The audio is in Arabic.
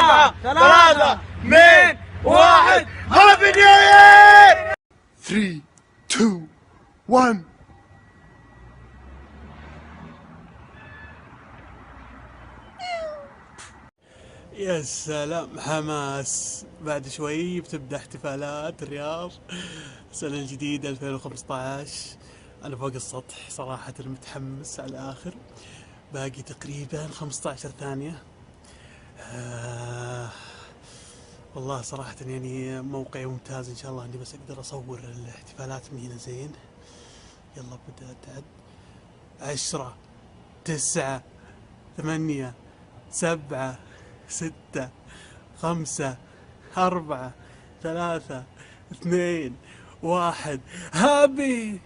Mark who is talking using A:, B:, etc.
A: 4 3 2 1 هابي نيو يير.
B: 3 2 1.
C: يا سلام حماس، بعد شوي بتبدأ احتفالات الرياض السنة الجديدة 2015. أنا فوق السطح صراحة متحمس على الآخر. باقي تقريبا 15 ثانية. والله صراحة يعني موقعي ممتاز، إن شاء الله إني بس أقدر أصور الاحتفالات من هنا زين. يلا بدأت تعد. 10 9 8 7 6 5 4 3 2 1 هابي